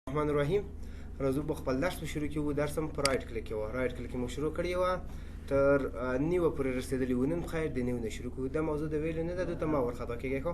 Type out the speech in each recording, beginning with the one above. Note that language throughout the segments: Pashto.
الرحمن الرحیم. راځو په خپل درس شروع کوو. درس هم په رایټ کلیک و. رایټ کلیک مو شروع کړی و تر نیو پورې رسیدلی و. نن خیر د نیو نه شروع کوو. دا موضوع د ویلو نه ده، دلته ما ورخطا کېږي. خو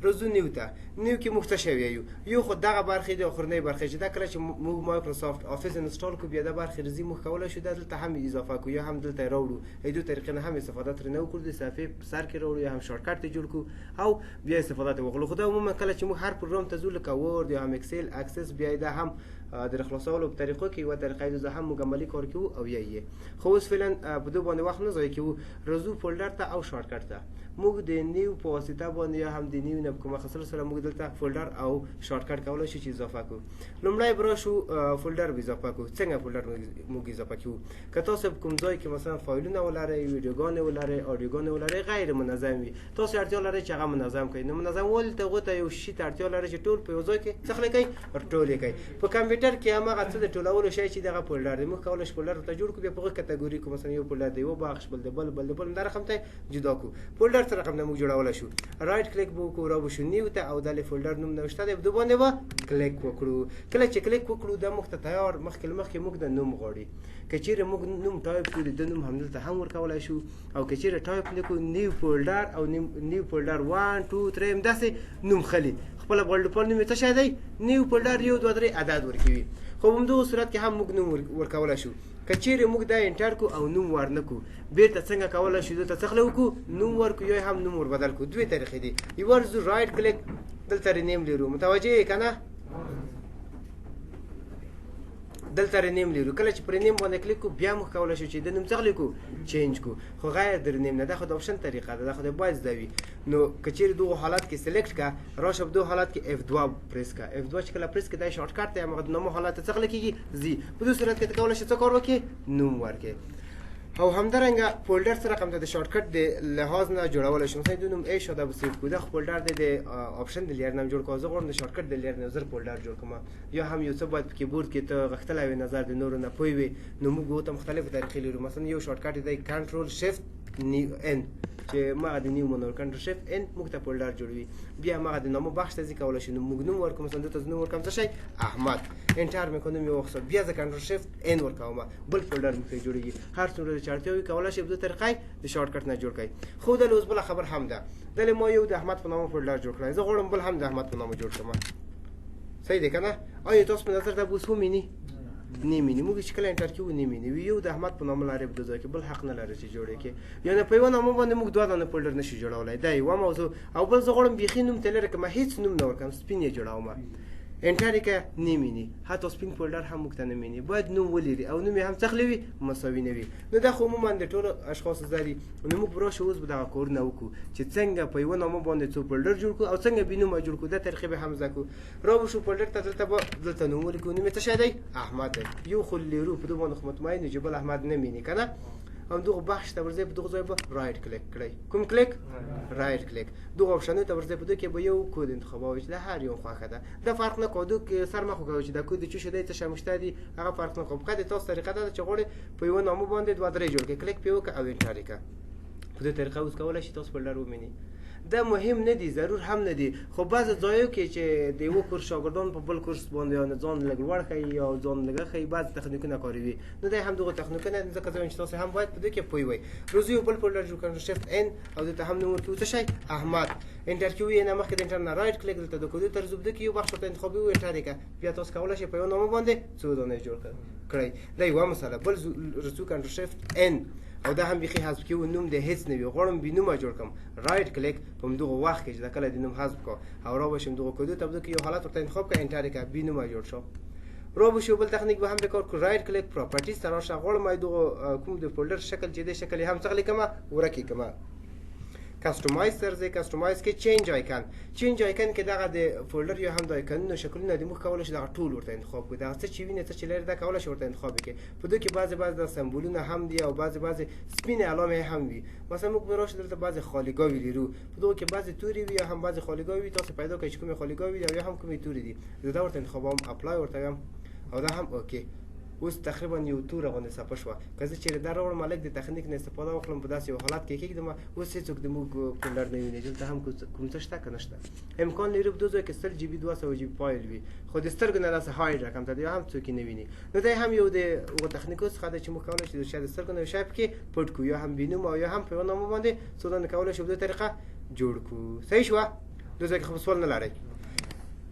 راځو نیو ته. نیو کې موږ څه شوی یو خو دغه برخې د اخرنۍ برخې چې دا کله چې موږ مایکروسافټ افیس انسټال کوو بیا د برخې رزي موږ کولی شو دلته هم اضافه کوو یا هم دلته راوړو. د دوه طریقې نه هم استفاده ترې نه وکړو. د صفحې په سر کې راوړو یا هم شارټکټ ته جوړ کړو او بیا استفاده ترې وکړو. خو دا عموما کله چې موږ هر پروګرام ته ځو لکه وورد یا هم اکسل اکسس بیا دا هم د خلاصولو په طریقو کې یوه طریقه ده هم موږ عملي کار کوو او یې خو اوس فعلا په دې باندې وخت نه ضایع کوو. راځو فولډر ته او شارټکټ ته. موږ د نیو په واسطه باندې یا هم د نیو نه په کومه خاصه سره موږ دلته فولډر او شارټکټ کولی شو چې اضافه کړو. لومړی به راشو فولډر به اضافه کړو. څنګه فولډر موږ اضافه کوو؟ که تاسو په کوم ځای کې مثلا فایلونه ولرئ، ویډیوګانې ولرئ، اډیوګانې ولرئ، غیر منظم وي، تاسو اړتیا لرئ چې هغه منظم کړئ. نو منظم والي ته هغو ته یو شي ته اړتیا لرئ چې ټول په یو ځای کې څه کړئ؟ ټول یې کړئ. په کمپیوټر کې هماغه څه د ټولولو شی چې دغه فولډر دی. موږ کولی شو فولډر ورته جوړ کړو، بیا په هغه کټګوري کړو. مثلا یو فولډر د یوه بخش، بل د بل د بل دا رقم ته جدا کړو. فولډر څه رقم نه موږ جوړولی شو. رایټ کلیک به وکړو، را به شو نیو ته او دلې فولډر نوم نوشته دی، په دې باندې به کلیک وکړو. کله چې کلیک وکړو دا موږ ته تیار مخکې له مخکې موږ د نوم غواړي. که چیرې موږ نوم ټایپ کړو د نوم همدلته هم ورکولی شو، او که چیرې ټایپ نه کړو نیو فولډر او نیو فولډر 1 2 3 همداسې نوم خلي. خپله بلډپال نوم یې څه شی دی؟ نیو فولډر 1 2 3 عدد ورکوي. خو په همدغه صورت کې هم موږ نوم ورکولی شو. که چیرې موږ دا انټر کړو او نوم ورنه کړو بیرته څنګه کولی شو دلته څه وکړو؟ نوم ورکړو یا هم نوم وربدل کړو. دوې طریقې دي. یوه ورځو رایټ کلیک دلته رینیم لرو. متوجه یې که نه؟ دلته رینیم لرو. کله چې پر رینیم باندې کلیک کړو بیا موږ کولی شو چې د نوم څه کړو؟ چینج کړو. خو غیر د رینیم نه، دا خو د آپشن طریقه ده، دا خو د باید زده وي. نو که چیرې دغو حالت کې سلیکټ کړه، راشه په دغو حالت کې F2 پریس کړه. F2 چې کله پریس کړه دا شارټکټ دی، هماغه د نامو حالت ته څه کېږي؟ ځي. په دې صورت کې ته کولی شې څه کار وکړې؟ نوم ورکړې. او همدارنګه فولډر سره رقم ته د شارټکټ د لحاظ نه جوړولی شو. مثلا د نوم ای شو دا به سیف کړو. دا فولډر دی د آپشن د لیر نه جوړ کړو. زه غواړم د شارټکټ د لیر نه زر فولډر جوړ کړم. یا هم یو څه باید په کیبورډ کې ته غښتلی وي، نظر د نورو نه پوه وي. نو موږ ورته مختلفې طریقې لرو. مثلا یو شارټکټ دی کنټرول شفت ان چې مغه د نیو منور کنټرول شفت ان موږ ته فولډر جوړوي. بیا مغه د نامو بخش ته ځي کولی شو. نو موږ نوم ورکوم. مثلا دلته زه نوم ورکوم څه شی؟ احمد. انټر مې کړو، نوم یې واخیستو. بیا زه کنټرول شفت ان ورکوم، بل فولډر مې پرې جوړېږي. هر څومره چې اړتیا وي کولی شئ په دې طریقه د شارټکټ نه جوړ کړئ. خو دلته اوس بله خبر هم ده. دلته ما یو د احمد په نامه فولډر جوړ کړی. زه غواړم بل هم د احمد په نامه جوړ کړم. صحیح دی که نه؟ آیا تاسو په نظر ته اوس ومیني؟ نه مینی. موږ چې کله انټر کوو نه مینی. یو د احمد په نامه لري په دې ځای کې، بل حق نه لري چې جوړ کړي. یعنې په یوه نامه باندې موږ دوه دانه فولډر نشو جوړولی. دا یوه موضوع. او بل زه غواړم بیخي نوم ته لرې کړم، هېڅ نوم نه ورکړم، سپین یې جوړوم. انټر یې کړه نه مینی. حتی سپین فولډر هم موږ ته نه مینی. باید نوم ولري او نوم یې هم څه وي؟ مساوي نه وي. نو دا خو عموما د ټولو اشخاصو زده دي. نو موږ به راشو اوس به دغه کارونه وکړو چې څنګه په یوه نامه باندې څو فولډر جوړ کړو او څنګه بې نومه جوړ کړو. دا طریقې به هم زده کړو. را به شو فولډر ته، دلته به دلته نوم ولیکو. نوم یې څه شی دی؟ احمد دی. یو خو لرو په دې باندې خو مطمئن یو چې بل احمد نه مینی که نه؟ همدغه بخش ته ورځئ، په دغه ځای به رایټ کلیک کړئ. کوم کلیک؟ رایټ کلیک. دغه آپشنونو ته ورځئ، په دې کې به یو کود انتخابوئ چې د هر یو خوښه ده. دا فرق نه کوو. کې سر مه خوږوئ چې دا کود د څه شی دی، څه شی مشته دي، هغه فرق نه کوو. فقط د تاسو طریقه دا ده چې غواړئ په یوه نامه باندې دوه درې جوړ کړئ. کلیک پرې وکړه او انټر یې کړه. په دې طریقه اوس کولی شئ تاسو فولډر ووینئ. دا مهم نه دي، ضرور هم نه دي. خو بعضې ځایو کې چې د یوه کورس شاګردان په بل کورس باندې یا ځان لږ لوړ ښیي یا ځان لږه ښیي، بعضې تخنیکونه کاروي. نو دا هم دغه تخنیکونه دي، ځکه زه وایم چې تاسو هم باید په دې کې پوه وئ. راځو یو بل فولډر جوړ کړو. شفت ان او دلته هم نوم ورکوو څه شی؟ احمد. انټر کوو یې نه، مخکې د انټر نه رایټ کلیک دلته د کودو تر زو په دې کې یو بخش ورته انتخابوي، انټر یې کړه. بیا تاسو کولی شئ په یوه نامه باندې څو دانې جوړ کړئ. دا یوه مسله. بل رسو کنټرول شفت ان او دا هم بیخي حذف کوو. نوم د هیڅ نه وي. غواړم بې نومه جوړ کړم. رایټ کلیک په همدغه وخت کې چې دا کله د نوم حذف کړه او را به شم دغه کودو ته، په دې کې یو حالت ورته انتخاب کړه، انټر یې کړه، بې نومه جوړ شو. را به شو بل تخنیک به هم به کار کړو. رایټ کلیک پراپرټیز ته راشه. غواړم دغه کوم د فولډر شکل چې دی شکل یې هم څه کړم؟ ورک یې کړم. کسټمایز ته ځئ. کسټمایز کې چینج آیکن. چینج آیکن کې دغه د فولډر یا هم د آیکنونو شکلونه دي. موږ کولی شو دغه ټول ورته انتخاب کړو. دغه څه چې وینئ، څه چې لري، دا کولی شو ورته انتخاب کړئ. په دې کې بعضې د سمبولونه هم دي او بعضې سپینې علامې هم وي. مثلا موږ به راشو دلته بعضې خالیګاوې لرو. په دغو کې بعضې تورې وي یا هم بعضې خالیګاوې وي. تاسو پیدا کړئ چې کومې خالیګاوې دي او یا هم کومې تورې دي. زه دا ورته انتخابوم، اپلای ورته وایم او دا هم اوکې. اوس تقریبا یو توره غوندې څپه شوه که زه چېرې دا راوړم هلک د تخنیک نه استفاده وکړم په داسې یو حالت کې کېږدم اوس هېڅوک د موږ فولډر نه ویني دلته هم کوم څه شته که نه شته امکان لري په دو ځای کې 100 GB 200 GB فایل وي خو د سترګو نه داسې هاید رقم ته دی هم څوک یې نه ویني نو دی هم یو د هغو تخنیکو څخه دی چې موږ کولی شو شاید د سترګو نه یو شی پکې پټ کړو یا هم بینوم او یا هم په یوه نامه باندې څو دانې کولی شو په دې طریقه جوړ کړو صحیح شوه دو ځای کې خو سوال نه لرئ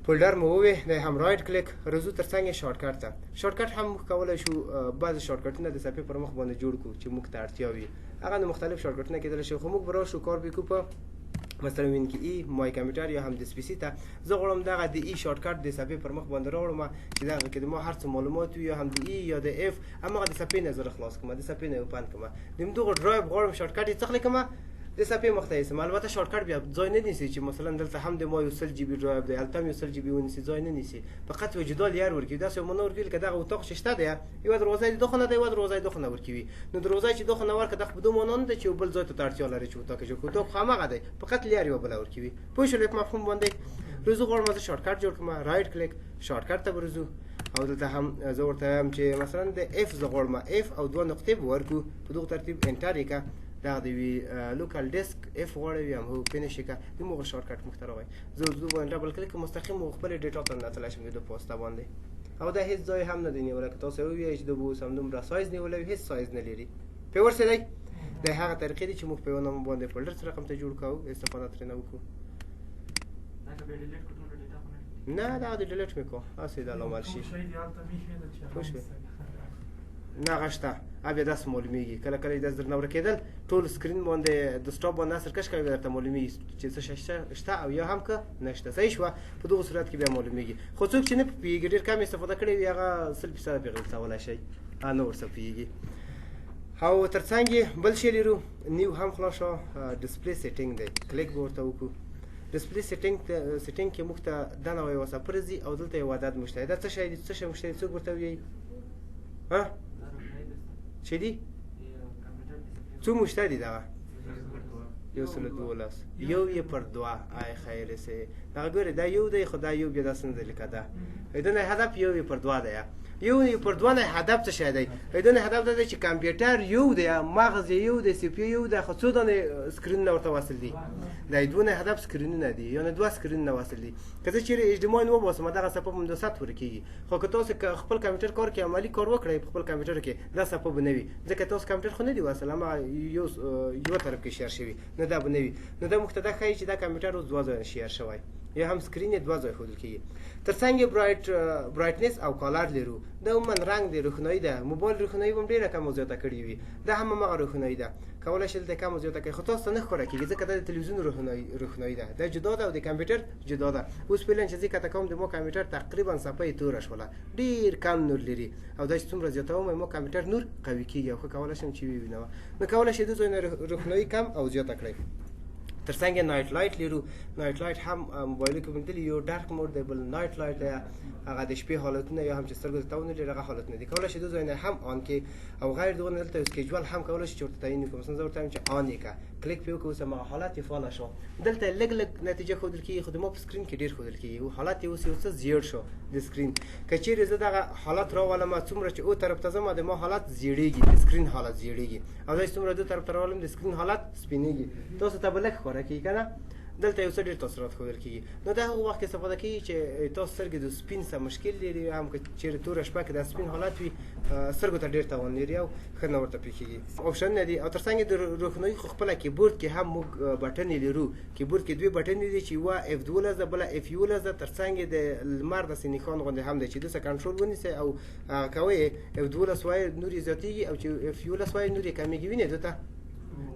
فولډر مو ووی دی هم رایټ کلیک رځو تر څنګ شارټکټ ته شارټکټ هم موږ کولی شو بعضې شارټکټونه د صفحې پر مخ باندې جوړ کړو چې موږ ته اړتیا وي هغه د مختلف شارټکټونه کېدلی شي خو موږ به راشو کار به کوو په مثلا وین کې ای مای کمپیوټر یا هم د سپیسی ته زه غواړم دغه د ای شارټکټ د صفحې پر مخ باندې راوړم چې دغه کې د ما هر څه معلومات وي یا هم د ای یا د اف هماغه د صفحې نه زه خلاص کړم د صفحې نه اوپن کړم د همدغه ډرایو غواړم شارټکټ یې څه کړم د صفحې مخ ته یې البته شارټکټ بیا ځای نه نیسي چې مثلا دلته هم د ما یو 100 GB ډرایو دی هلته هم یو 100 GB ونیسي ځای نه نیسي فقط یو جدا لیر ورکوي داسې یو مانه ورکوي لکه دغه اتاق چې شته دی یوه دروازه یې دخونه ده یوه دروازه یې دخونه ورکوي نو دروازه چې دخونه ورکړه دغه په دو مانا نه ده چې یو بل ځای ته اړتیا لري چې اتاق جوړ کړو اتاق خو هماغه دی فقط لیر یوه بله ورکوي پوه شولې په مفهوم باندې زه غواړم زه شارټکټ جوړ کړم رایټ کلیک شارټکټ ته به ورځو او دلته هم زه ورته وایم چې مثلا د اف زه غواړم اف او دوه نقطې به ورکړو په دغه ترتیب انټر یې کړه دغه د وي لوکل ډیسک اف غواړئ هم هو فینش یې کړه همغه شارټکټ موږ ته راغی زه باندې ډبل کلیک مستقیم خپلې ډیټا ته ننوتلی شم د پوسټه باندې او دا هېڅ ځای هم نه دی نیولی که تاسو ووایئ چې د به اوس همدومره سایز نیولی وي هېڅ سایز نه لري پرې ورسېدی د هغه طریقې دي چې موږ په یوه نامه باندې فولډر رقم ته جوړ کوو استفاده ترېنه وکړو نه دغه د ډیلیټ مې کړو هسې د لامل شي پوه شوې نه هغه شته بیا داسې معلومېږي کله کله یې داسې درنه ورکېدل ټول سکرین باندې دسکټاپ باندې اثر کش کوي درته معلومېږي چې څه شی شته او یا هم که نشته صحیح شوه په دغه صورت کې بیا معلومېږي خو څوک چې نه پوهېږي ډېر کم استفاده کړې وي هغه 100% پرې غلطولی شي نه ورسره پوهېږي او تر څنګ یې بل شی لرو نیو هم خلاص شو ډسپلی سیټینګ دی کلیک به ورته وکړو ډسپلی سیټینګ کې موږ ته دا نوی یوه صفر راځي او دلته یو عدد موږ ته دا څه شی دی څه شی موږ ته څوک ورته وایي چې دي څو موږ ته دي دغه 112 یو یې پر دوه آی خیر سه دغه ګورې دا یو دی خو دا یو بیا داسې نه دی لکه دا دنه هدف یو یې پر دوه دی یو یې پر دوه نه هدف څه شی دی دنه هدف دا دی چې کمپیوټر یو دی مغز یو دی سی پی یو دی خو څو دانې سکرینونه ورته وصل دي دا دونه هدف سکرینونه دي یعنې دوه سکرینونه وصل دي که زه چېرې ایچ ډي ام آی وباسم دغه صفحه به م 200 پورې کېږي خو که تاسو خپل کمپیوټر کار کې عملي کار وکړئ په خپل کمپیوټر کې دا صفحه به نه وي ځکه تاسو کمپیوټر خو نه دی وصل هماغه یوه طرف کې شیر شوي نو دا به نه وي نو دا موږ ته دا ښایي چې دا کمپیوټر اوس دوه ځایه شیر شوی یا هم سکرین یې دوه ځای ښودل کېږي تر څنګ یې برایټنس او کالر لرو دا عموما رنګ دی روښنایي ده موبایل روښنایي به هم ډېره کم او زیاته کړې وي دا هم هماغه روښنایي ده کولی شي دلته کم او زیاته کوي خو تاسو ته نه ښکاره کېږي ځکه دا د تلویزیون روښنایي ده دا جدا ده او د کمپیوټر جدا ده اوس فعلا چې زه کته کوم د ما کمپیوټر تقریبا صفحه یې توره شوله ډېر کم نور لري او دا چې څومره زیاتوم ما کمپیوټر نور قوي کېږي او ښه کولی شم چې ووینم نو کولی شي د ځای نه روښنایي کم او زیاته کړئ تر څنګ نایټ لایټ لرو نایټ لایټ هم موبایلو کې موندلي یو ډارک موډ دی بل نایټ لایټ دی هغه د شپې حالتونه یا هم چې سترګو ته تاوان لري هغه حالتونه دي کولی شي د ځای نه هم آن کې او غیر دغه نه دلته یو سکیجول هم کولی شي چې ورته تعیین کړو مثلا زه ورته وایم چې آن یې کړه کلیک پرې وکړو اوس هماغه حالت یې فعاله شو دلته لږ لږ نتیجه ښودل کېږي خو د ما په سکرین کې ډېر ښودل کېږي او حالت یې اوس یو څه زیړ شو د سکرین که چیرې زه دغه حالت راولم څومره چې او طرف ته ځم د ما حالت زیړېږي د سکرین حالت زیړېږي او دا چې څومره دو طرف ته راولم د سکرین حالت سپینېږي تاسو ته به لږ ښکاره کېږي که نه دلته یو څه ډېر تاثرات ښودل کېږي نو دا هغه وخت کې استفاده کېږي چې تاسو سترګې د سپین څه مشکل لري هم که چېرې توره شپه کې دا سپین حالت وي سترګو ته ډېر تاوان لري او ښه نه ورته پېښېږي اوپشنونه دي او تر څنګ د روښنایي خو خپله کیبورډ کې هم موږ بټنې لرو کیبورډ کې دوې بټنې دي چې یوه F12 ده بله F11 ده تر څنګ د لمر داسې نښان غوندې هم دی چې دسه کنټرول ونیسئ او کوئ F12 وایي نور یې زیاتېږي او چې F11 وایي نور یې کمېږي وینئ دته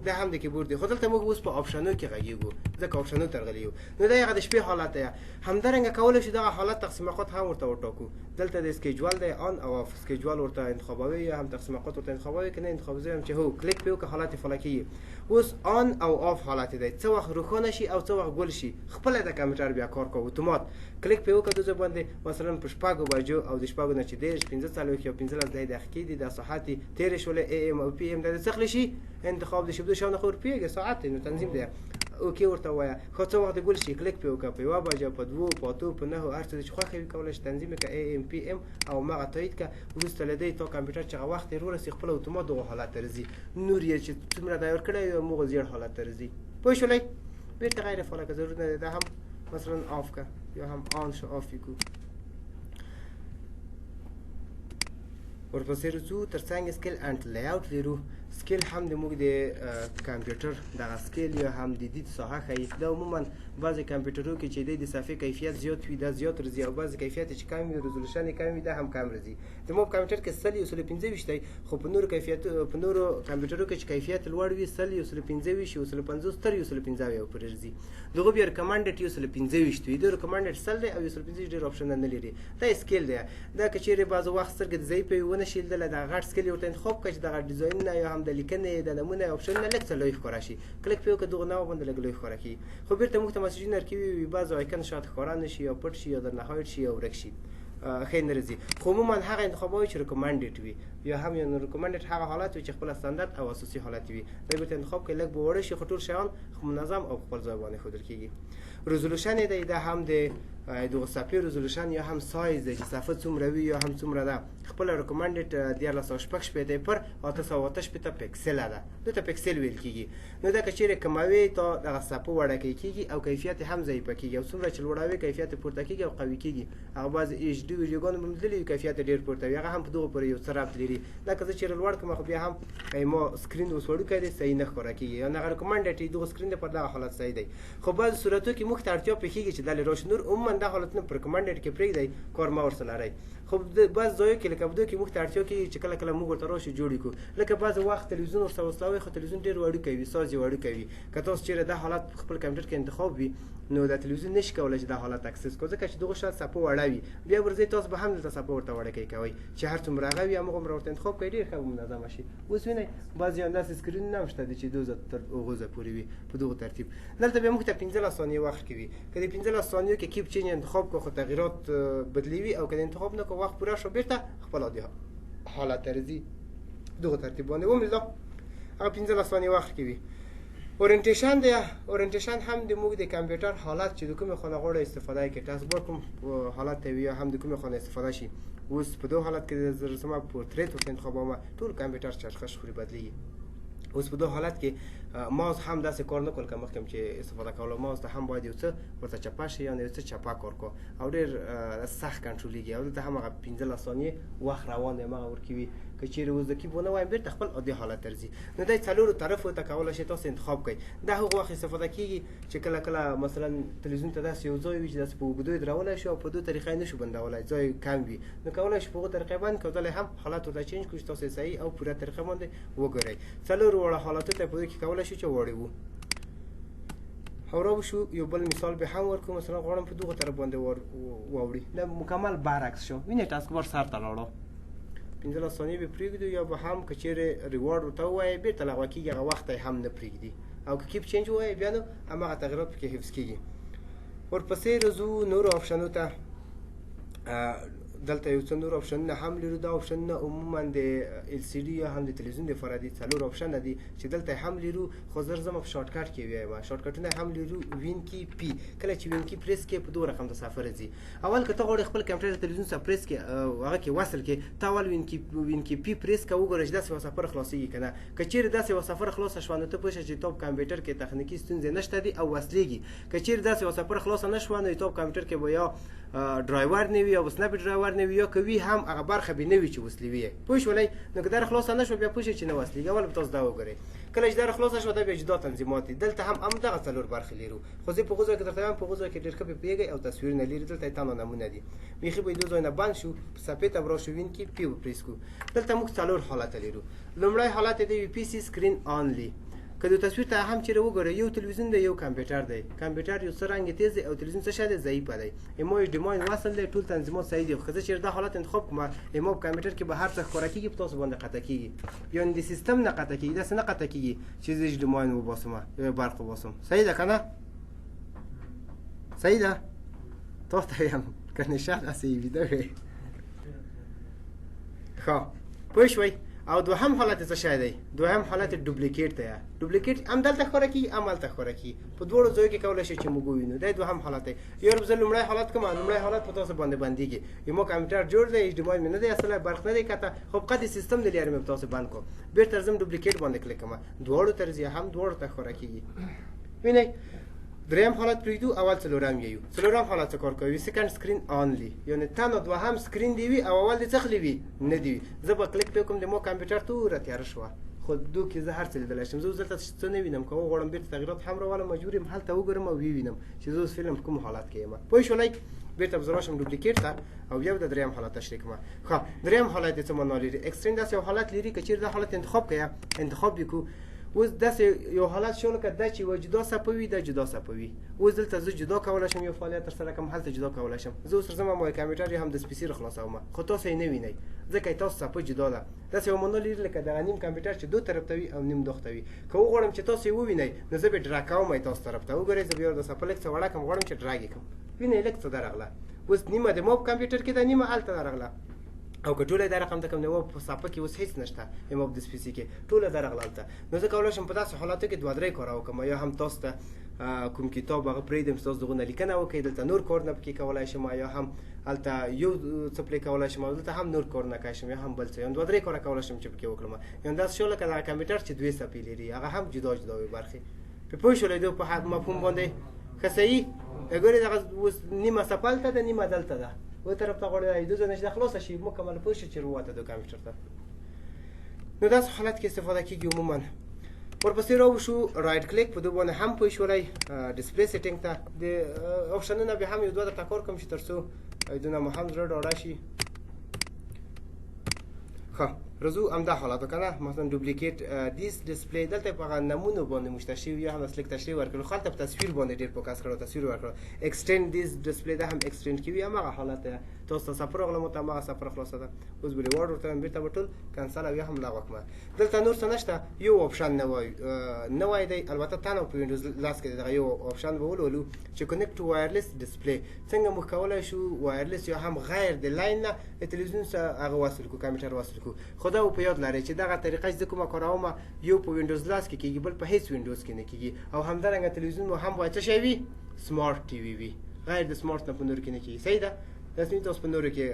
دا هم د کیبورډ دی خو دلته موږ اوس په آپشنو کې غږیږو ځکه آپشنو ته راغلي یو نو دا هغه د شپې حالت دی همدارنګه کولی شو دغه حالت تقسیم اوقات هم ورته وټاکو دلته د سکیجول دی آن او آف سکیجول ورته انتخابوي یا هم تقسیم اوقات ورته انتخابوي که نه انتخابوي هم چې هو کلیک پرې وکړه حالت یې فعاله کېږي اوس آن او آف حالت دی څه وخت روښانه شي او څه وخت ګل شي خپله د کمپیوټر بیا کار کوو اتومات کلیک پرې وکړه د باندې مثلا په شپږو بجو او د شپږو نه چې 15 یا 15 دقیقې دي دا ساعت تېرې شولې AM او PM دا څه شي انتخاب د شي بده شاو نه خور پیګه ساعت نو تنظیم دی او کې ورته وایا خو څو وخت ګول شي کلیک په وکړه په یو بجه په 2 په 2 په 9 هر څه چې خوخه وی کولای شي تنظیم ک ای ام پی ام او مغه تایید ک ورسته لدی تو کمپیوټر چې وخت ورور سي خپل اتومات دغه حالت ترزي نور یې چې څومره دا ور کړی موږ زیړ حالت ترزي پوه شولای بیرته غیر فعال که ضرورت نه ده هم مثلا آف که یا هم آن شو آفی کو ورپسې رسو ترڅنګ سکیل اند لیاوټ لرو سکیل هم د موږ د کمپیوټر دغه سکیل یا هم د دې ساحه ښیي دا عموما بعضې کمپیوټرو کې چې د صفحې کیفیت زیات وي دا زیات راځي او بعضې کیفیت چې کم وي ریزولوشن یې کم وي دا هم کم راځي زموږ په کمپیوټر کې 125 دی خو په نورو کمپیوټرو کې چې کیفیت لوړ وي 125 او 150 تر 150 یو پورې راځي دغه بیا ریکمنډډ 125 وي د ریکمنډډ 100 دی او 125 ډېر اپشن نه لري دا سکیل دی دا که چیرې بعض وخت سترګې د ضعیف وي ونه شیلدله دا غټ سکیل ورته انتخاب کړه چې دغه ډیزاین نه یا هم د لیکنې د نمونه اپشن نه لږ څه لوی ښکاره شي کلیک پې وکړه دغه نوع باندې لږ لوی ښکاره کړي خو بیرته موږ ته مسیجونه ورکوي بعض آیکن شاید ښکاره نه شي یا پټ شي یا درنه هایډ شي یا ورک شي ښه نه راځي خو عموما هغه انتخاب وي چې ریکمنډډ وي یا هم یو ریکمنډډ هغه حالت وي چې خپل استاندارد او اساسي حالت وي دا بیرته انتخاب کوي لږ به وړه شي خو ټول شیان منظم او خپل ځای باندې ښودل کېږي ریزولوشن یې دی دا هم د دغه صفحې ریزولوشن یا هم سایز دی چې صفحه څومره وي یا هم څومره ده خپل ریکمنډډ 1480 پر 888 پکسل ده دته پکسل ویل کېږي نو دا که چیرې کموي تا دغه صفحه وړه کېږي او کیفیت هم ضعیفه کېږي او څومره چې لوړوي کیفیت پورته کېږي او قوي کېږي هغه بعض ایچ ډي ویډیوګانو به مې لیدلي کیفیت ډېر پورته وي هغه هم په دغه پورې یو څه ربط لري دا که زه چیرې لوړ کړم خو بیا هم ما سکرین اوس وړوکی دی صحیح نه ښکاره کېږي یا هغه ریکمنډډ دغه سکرین دی پر دغه حالت صحیح دی خو بعضې صورتو کې موږ ته اړتیا پېښېږي چې دا لرې راشي نور عموما دا حالتونه په ریکمنډډ کې پرېږدئ کار مه ورسره لرئ خو بعض ځایو کې لکه په دغه کې موږ ته اړتیا کېږي چې کله کله موږ ورته راشو جوړ کړو لکه بعضې وخت تلویزیون ورسره وصلوئ خو تلویزیون ډېر وړوکی وي ساز یې وړوکی وي که تاسو چېرې دا حالت په خپل کمپیوټر کې انتخاب وي نو دا تلویزیون نشي کولی چې دا حالت اکسس کړو ځکه چې دغه شاید صفحه وړه وي بیا ورځئ تاسو به هم دلته صفحه ورته وړوکی کوئ چې هر څومره هغه وي هماغومره ورته انتخاب کوئ ډېر ښه به منظمه شي اوس وینئ بعضې همداسې سکرینونه هم شته دي چې 2000 تر 3000 پورې وي په دغه ترتیب دلته بیا موږ ته 15 ثانیې وخت کوي که د 15 ثانیو کې کیپ چینج انتخاب کړو خو تغییرات بدلوي او که د انتخاب نه کړو وخت پوره شو بیرته خپل عادي حالت ته راځي دغه ترتیب باندې ومې هغه 15 ثانیې وخت کوي اورینټیشن دی اورینټیشن هم د موږ د کمپیوټر حالت چې د کومې خانه غواړو استفاده کوي ټاسک بار کوم حالت ته وي هم د کومې خانه استفاده شي اوس په دغه حالت کې د رسمه پورتریت ورته انتخابومه ټول کمپیوټر چرخش خوري بدلیږي اوس په دغه حالت کې ماوس هم داسې کار نه کول که مخکې چې استفاده کولو ماوس ته هم باید یو څه ورته چپه شي یا یو څه چپه کار کو او ډېر سخت کنټرولېږي او دلته هم هغه 15 ثانیې وخت روان دی هماغه ورکوي که چیرې اوس د کیبورډ نه وایم بیرته خپل عادي حالت ته راځي نو دا څلورو طرفو ته کولی شئ تاسو انتخاب کړئ دا هغه وخت استفاده کېږي چې کله کله مثلا تلویزیون ته داسې یو ځای وي چې داسې په اوږدو یې درولی شي او په دو طریقه یې نشو بندولی ځای کم وي نو کولی شو په هغو طریقه بند کړو دلی هم حالت ورته چینج کړو چې تاسو یې صحیح او پوره طریقه باندې وګورئ څلورو واړه حالتو ته په دې کې کولی شو چې واړې وو او راوشو یو بل مثال به هم ورکړو مثلا غواړم په دغه طرف باندې واوړي دا مکمل برعکس شو وینئ ټاسک بار سر ته لاړو 15 ثانیې به پرېږدو یا به هم که چیرې ریوارډ ورته ووایې بېرته لغوه کېږي هغه وخت یې هم نه پرېږدي او که کیپ چینج ووایې بیا نو هماغه تغیرات پکې حفظ کېږي ورپسې راځو نورو آپشنو ته دلته یو څه نور آپشنونه هم لرو دا آپشنونه عموما د ال سی ډي یا هم د تلویزیون دپاره دي څلور آپشنه دي چې دلته هم لرو خو زر زه په شارټ کټ کې وایم شارټ کټونه هم لرو وین کی پی کله چې وین کی پریس کې په دوه رقم د صفر راځي اول که ته غواړې خپل کمپیوټر تلویزیون سره پریس کې هغه کې وصل کې ته اول وین کی پی پریس کوه وګوره چې داسې یوه صفر خلاصېږي که نه که چیرې داسې یوه صفر خلاصه شوه نو ته پوه شه چې تا په کمپیوټر کې تخنیکي ستونزې نشته دي او وصلېږي که چیرې داسې یوه صفر خلاصه نه شوه نو تا په کمپیوټر کې به یا ډرایور نه وي او سنپ ډرایور نه وي یا که وي هم هغه برخه به نه وي چې وصلې وي پوه شولئ نو که در خلاصه نه شوه بیا پوه شئ چې نه وصلېږي اول به تاسو دا وګورئ کله چې در خلاصه شوه دا بیا جدا تنظیمات دي دلته هم همدغه څلور برخې لرو خو زه په هغو ځایو کې درته وایم په هغو ځایو کې ډېر ښه پوهېږئ او تصویرونه لري دلته یې تمام نمونه دي بیخي به یې دو ځای نه بند شو صفحې ته به راشو وین کې پی وپریس کړو دلته موږ څلور حالته لرو لومړی حالت یې دی پی سي سکرین آنلی که د تصویر ته هم چیرې وګورئ یو تلویزیون دی یو کمپیوټر دی کمپیوټر یو څه رنګ تیز دی او تلویزیون څه شی دی ضعیفه دی اما ایچ ډیماین وصل دی ټول تنظیمات صحیح دي خو زه چیرې دا حالت انتخاب کړم اما په کمپیوټر کې به هر څه ښکاره کېږي په تاسو باندې قطع کېږي یعنې د سیستم نه قطع کېږي داسې نه قطع کېږي چې زه ایچ ډیماین وباسم یا برق وباسم صحیح ده که نه صحیح ده تاسو ته یم که نشد هسې یې ویده وی ښه پوه شوئ او دوهم حالت څه شی دی دوهم حالت ډوپلیکیټ دی ډوپلیکیټ هم دلته ښکاره کیږي هم هلته ښکاره کیږي په دواړو ځایو کې کولی شي چې موږ ووینو دا دوهم حالت دی یو زه لومړی حالت کوم لومړی حالت په تاسو باندې بندېږي یما کمپیوټر جوړ دی HDMI مې نه دی اصله برق نه دی کته خو فقط سیستم د لري مې په تاسو بند کو بیرته ځم ډوپلیکیټ باندې کلیک کوم دواړو طرزیه هم دواړو ته ښکاره کیږي وینئ دریم حالت پریږدو اول څلورم یو څلورم حالت څه کار کوي سیکنډ سکرین آنلی یعنی تنها دوهم سکرین دی وي او اول دې څه خلی وي نه دی زه به کلیک وکړم د مو کمپیوټر توره تیاره شوه خو دو کې زه هر څه لیدلی شم زه اوس دلته څه نه وینم که وغواړم بیرته تغیرات هم راولم مجبور یم هلته وګورم او ووینم چې زه اوس فلم په کوم حالت کې یم پوه شولئ بیرته به زه راشم ډوپلیکیټ ته او بیا به د دریم حالت تشریح کوم ښه دریم حالت یې څه معنا لري اکسټرین داسې یو حالت لري که چېرې دا حالت انتخاب کړه انتخاب وکړو اوس داسې یو حالت شو لکه دا چې یوه جدا څپه وي دا جدا څپه وي اوس دلته زه جدا کولی شم یو فعالیت ترسره کړم هلته جدا کولی شم زه اوس ځم ما کمپیوټر یې هم د سپیسي خلاصوم خو تاسو یې نه وینئ ځکه یې تاسو څپه جدا ده داسې یو معنا لري لکه دغه نیم کمپیوټر چې دو طرف ته وي او نیم دوخته وي که وغواړم چې تاسو یې ووینئ نو زه به ډرا کوم تاسو طرف ته وګورئ زه بیا د څپه لږ څه وړه کړم غواړم چې ډراګ یې کړم وینئ لږ څه درغله اوس نیمه د ما په کمپیوټر کې ده نیمه هلته درغله او که ټوله دا رقم ته کوم نو په صفحه کې اوس هیڅ نشته یم د سپیسي کې ټوله درغله هلته نو زه کولی شم په داسې حالاتو کې دوه درې کاره وکړم یا هم تاسو ته کوم کتاب هغه پرېږدم چې تاسو دغونه لیکنه وکړئ دلته نور کارونه پکې کولی شم یا هم هلته یو څه پرې کولی شم او دلته هم نور کارونه کولی شم یا هم بل څه یم دوه درې کاره کولی شم چې پکې وکړم یعنې داسې شو لکه دغه کمپیوټر چې دوې صفحې لري هغه هم جدا جدا وي برخې پرې پوه شولئ دو په مفهوم باندې ښه صحیح ګورئ دغه اوس نیمه صفحه هلته ده نیمه دلته ده و طرف ته غواړي دو ځنه چې خلاصه شي مکمل پوه شي چې وروته د کمپیوټر ته نو داسې حالت کې استفاده کیږي عموما ورپسې راوشو رایټ کلیک په دې باندې هم پوه شولئ ډسپلی سیټینګ ته د آپشنونه بیا هم یو دوه درته کار کوم چې تر څو دونه مو هم زړه ډاډه شي ښه راځو همدا حالت کنه مثلا ډوپلیکیټ دیس ډسپلی دلته په هغه نمونو باندې مشته شوي یا هم اصلي تشریح ورکړو خو هلته په تصویر باندې ډېر فوکس کړو تصویر ورکړو ایکسټینډ دیس ډسپلی دا هم ایکسټینډ کوي هماغه حالت دی تاسو ته صفر راغله مو ته هماغه صفر خلاصه ده اوس به ریوارډ ورته وایم بېرته به ټول کنسل او یا هم لغوه کړمه دلته نور څه نشته یو آپشن نوی دی البته تنه په وینډوز 10 کې دغه یو آپشن به ولولو چې کنیکټ ټو وایرلیس ډسپلی څنګه موږ کولی شو وایرلیس یا هم غیر د لاین نه د تلویزیون سره هغه وصل کړو کمپیوټر وصل کړو خو دا په یاد لرئ چې دغه طریقه چې زه کومه کاروم یو په وینډوز 10 کې کېږي بل په هیڅ وینډوز کې نه کېږي او همدارنګه تلویزیون مو هم باید څه شی وي سمارټ ټي وي وي غیر د سمارټ نه په نورو کې نه کېږي صحیح ده لازمي تاسو په نورو کې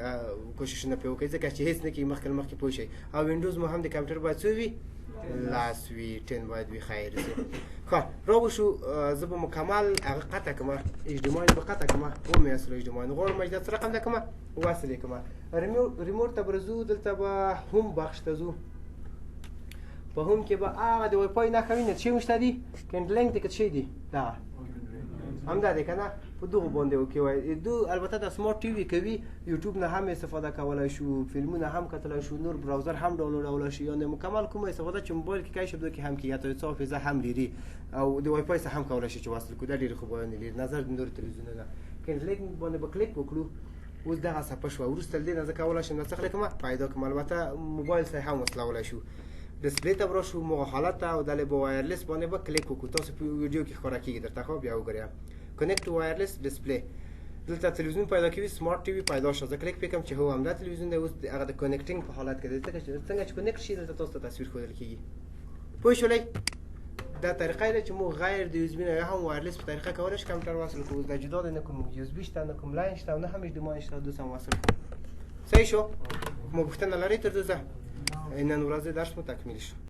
کوششونه پرې وکړئ ځکه چې هیڅ نه کېږي مخکې پوه شئ او وینډوز مو هم د کمپیوټر باید څو وي لاس وي 10 باید وي خیر شي ښه راوشو زه به مکمل هغه قطع کړم HDMI به قطع کړم ومې اصل HDMI نو غواړم چې دا رقم ده کومه وصل یې کړم ریموټ ته به ځو دلته به هم بخش ته ځو په هم کې به هغه د وای فای نښه وینئ څه شی دي کنډلینګ دی که څه شی دي دغه همدا دی که نه په دغو باندې وکړئ دو البته د سمارټ ټي وي کوي یوټیوب نه هم استفاده کولی شو فلمونه هم کتلی شو نور براوزر هم ډاونلوډولی شو یعنې مکمل کومه استفاده چې موبایل کې کولی شي په دې کې هم کېږي حتی څو حافظه هم لري او د وای فای څخه هم کولی شي چې وصل کړو دا ډېرې خوبیانې لري نظر د نورو تلویزیونونو نه کنډلینګ باندې به کلیک وکړو اوس دغه صفحه شوه وروسته له دې نه زه کولی شم دا څه کلیک کړم پیدا کړم البته موبایل سره هم وصلولی شو ډسپلی ته به راشو مغه حالت ته او دلې به وایرلیس باندې به کلیک وکړو تاسو په ویډیو کې ښکاره کېږي درته خو بیا وګورئ کنیکټ وایرلیس ډسپلی دلته تلویزیون پیدا کوي سمارټ ټي وي پیدا شو زه کلیک پرې کړم چې هو همدا تلویزیون دی اوس هغه د کنیکټینګ په حالت کې دی څنګه چې کنیکټ شي دلته تاسو ته تصویر ښودل کېږي پوه شولئ دا طریقه ده چې موږ غیر د USB نه یا هم وایرلیس په طریقه کولی شو کمپیوټر وصل کړو دا جدا دی نه کوم USB شته نه کوم لاین شته او نه هم HDMI شته دوی سم وصل کړو صحیح شو مو پوښتنه لرئ تر دې نن ورځ درس مو تکمیل شو